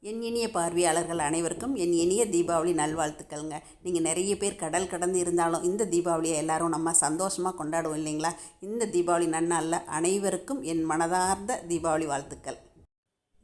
என் இனிய பார்வையாளர்கள் அனைவருக்கும் என் இனிய தீபாவளி நல்வாழ்த்துக்கள்ங்க. நீங்கள் நிறைய பேர் கடல் கடந்து இருந்தாலும் இந்த தீபாவளியை எல்லாரும் நம்ம சந்தோஷமாக கொண்டாடுவோம் இல்லைங்களா? இந்த தீபாவளி நன்னாளில் அனைவருக்கும் என் மனதார்ந்த தீபாவளி வாழ்த்துக்கள்.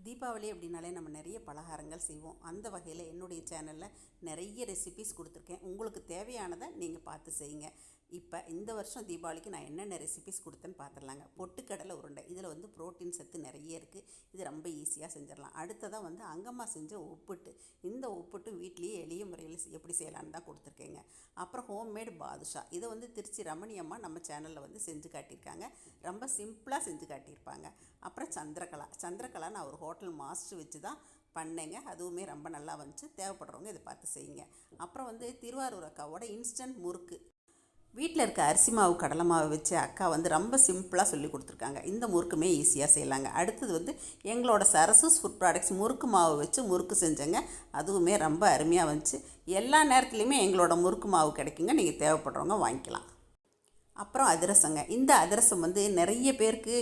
தீபாவளி அப்படின்னாலே நம்ம நிறைய பலகாரங்கள் செய்வோம். அந்த வகையில் என்னுடைய சேனலில் நிறைய ரெசிபிஸ் கொடுத்துருக்கேன். உங்களுக்கு தேவையானதை நீங்கள் பார்த்து செய்யுங்க. இப்போ இந்த வருஷம் தீபாவளிக்கு நான் என்னென்ன ரெசிபிஸ் கொடுத்தேன்னு பார்த்துடலாங்க. பொட்டுக்கடலை உருண்டை, இதில் வந்து புரோட்டீன் சத்து நிறைய இருக்குது. இது ரொம்ப ஈஸியாக செஞ்சிடலாம். அடுத்ததாக வந்து அங்கம்மா செஞ்ச உப்புட்டு, இந்த உப்புட்டு வீட்லேயே எளிய முறையில் எப்படி செய்யலான்னு தான் கொடுத்துருக்கேங்க. அப்புறம் ஹோம்மேடு பாதுஷா, இதை வந்து திருச்சி ரமணி அம்மா நம்ம சேனலில் வந்து செஞ்சு காட்டியிருக்காங்க. ரொம்ப சிம்பிளாக செஞ்சு காட்டியிருப்பாங்க. அப்புறம் சந்திரகலா நான் ஒரு ஹோட்டல் மாஸ்டர் வச்சு தான் பண்ணேங்க. அதுவுமே ரொம்ப நல்லா வந்துச்சு. தேவைப்படுறவங்க இதை பார்த்து செய்யுங்க. அப்புறம் வந்து திருவாரூர் அக்காவோட இன்ஸ்டன்ட் முறுக்கு, வீட்டில் இருக்க அரிசி மாவு கடலை மாவு வச்சு அக்கா வந்து ரொம்ப சிம்பிளாக சொல்லி கொடுத்துருக்காங்க. இந்த முறுக்குமே ஈஸியாக செய்யலாங்க. அடுத்தது வந்து எங்களோட சரசூஸ் ஃபுட் ப்ராடக்ட்ஸ் முறுக்கு மாவு வச்சு முறுக்கு செஞ்சேங்க. அதுவுமே ரொம்ப அருமையாக வந்துச்சு. எல்லா நேரத்துலையுமே எங்களோட முறுக்கு மாவு கிடைக்குங்க. நீங்கள் தேவைப்படுறவங்க வாங்கிக்கலாம். அப்புறம் அதிரசங்க, இந்த அதிரசம் வந்து நிறைய பேருக்கு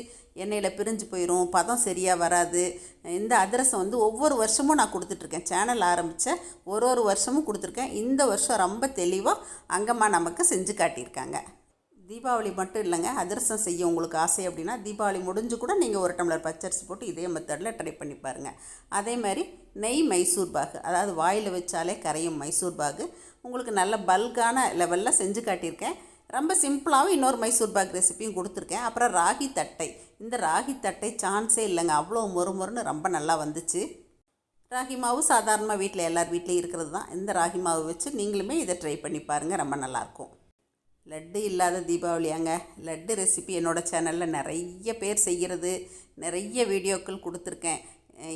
எண்ணெயில் பிரிஞ்சு போயிடும், பதம் சரியாக வராது. இந்த அதிரசம் வந்து ஒவ்வொரு வருஷமும் நான் கொடுத்துட்ருக்கேன். சேனல் ஆரம்பித்த ஒரு வருஷமும் கொடுத்துருக்கேன். இந்த வருஷம் ரொம்ப தெளிவாக அங்கம்மா நமக்கு செஞ்சு காட்டியிருக்காங்க. தீபாவளி மட்டும் இல்லைங்க, அதிரசம் செய்ய உங்களுக்கு ஆசை அப்படின்னா தீபாவளி முடிஞ்சு கூட நீங்கள் ஒரு டம்ளர் பச்சரிசி போட்டு இதே மெத்தடில் ட்ரை பண்ணி பாருங்கள். அதே மாதிரி நெய் மைசூர் பாகு, அதாவது வாயில் வச்சாலே கரையும் மைசூர் பாகு உங்களுக்கு நல்ல பல்கான லெவலில் செஞ்சு காட்டியிருக்கேன். ரொம்ப சிம்பிளாகவும் இன்னொரு மைசூர் பாக் ரெசிப்பியும் கொடுத்துருக்கேன். அப்புறம் ராகி தட்டை, இந்த ராகி தட்டை சான்ஸே இல்லைங்க, அவ்வளோ மொறுன்னு ரொம்ப நல்லா வந்துச்சு. ராகி மாவு சாதாரணமாக வீட்டில் எல்லார் வீட்லேயும் இருக்கிறது தான். இந்த ராகி மாவு வச்சு நீங்களுமே இதை ட்ரை பண்ணி பாருங்கள், ரொம்ப நல்லாயிருக்கும். லட்டு இல்லாத தீபாவளியாங்க. லட்டு ரெசிபி என்னோடய சேனலில் நிறைய பேர் செய்கிறது, நிறைய வீடியோக்கள் கொடுத்துருக்கேன்.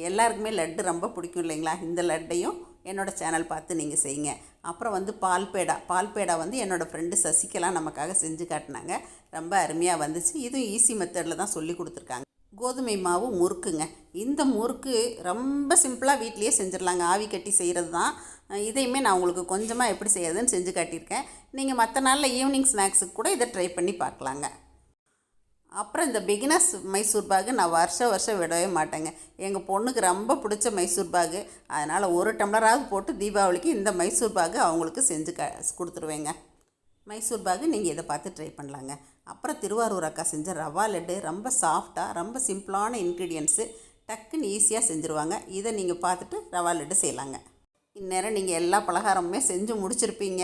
எல்லாருக்குமே லட்டு ரொம்ப பிடிக்கும் இல்லைங்களா? இந்த லட்டையும் என்னோடய சேனல் பார்த்து நீங்கள் செய்யுங்க. அப்புறம் வந்து பால்பேடா வந்து என்னோடய ஃப்ரெண்டு சசிகலா நமக்காக செஞ்சு காட்டினாங்க. ரொம்ப அருமையாக வந்துச்சு. இதுவும் ஈஸி மெத்தடில் தான் சொல்லி கொடுத்துருக்காங்க. கோதுமை மாவு முறுக்குங்க, இந்த முறுக்கு ரொம்ப சிம்பிளாக வீட்லேயே செஞ்சிடலாங்க. ஆவி கட்டி செய்கிறது தான். இதையுமே நான் உங்களுக்கு கொஞ்சமாக எப்படி செய்யறதுன்னு செஞ்சு காட்டியிருக்கேன். நீங்கள் மற்ற நாளில் ஈவினிங் ஸ்நாக்ஸுக்கு கூட இதை ட்ரை பண்ணி பார்க்கலாங்க. அப்புறம் இந்த பிகினர்ஸ் மைசூர் பாகு நான் வருஷம் விடவே மாட்டேங்க. எங்கள் பொண்ணுக்கு ரொம்ப பிடிச்ச மைசூர் பாகு. அதனால் ஒரு டம்ளராவது போட்டு தீபாவளிக்கு இந்த மைசூர் பாகு அவங்களுக்கு செஞ்சு கொடுத்துருவேங்க. மைசூர் பாகு நீங்கள் இதை பார்த்து ட்ரை பண்ணலாங்க. அப்புறம் திருவாரூர் அக்கா செஞ்ச ரவா லட்டு ரொம்ப சாஃப்டாக, ரொம்ப சிம்பிளான இன்க்ரீடியன்ஸு, டக்குன்னு ஈஸியாக செஞ்சுருவாங்க. இதை நீங்கள் பார்த்துட்டு ரவா லட்டு செய்யலாங்க. இந்நேரம் நீங்கள் எல்லா பலகாரமுமே செஞ்சு முடிச்சிருப்பீங்க.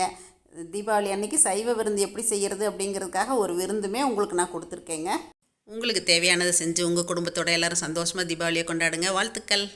தீபாவளி அன்றைக்கி சைவ விருந்து எப்படி செய்கிறது அப்படிங்கிறதுக்காக ஒரு விருந்துமே உங்களுக்கு நான் கொடுத்துருக்கேங்க. உங்களுக்கு தேவையானதை செஞ்சு உங்கள் குடும்பத்தோடு எல்லோரும் சந்தோஷமாக தீபாவளியை கொண்டாடுங்க. வாழ்த்துக்கள்.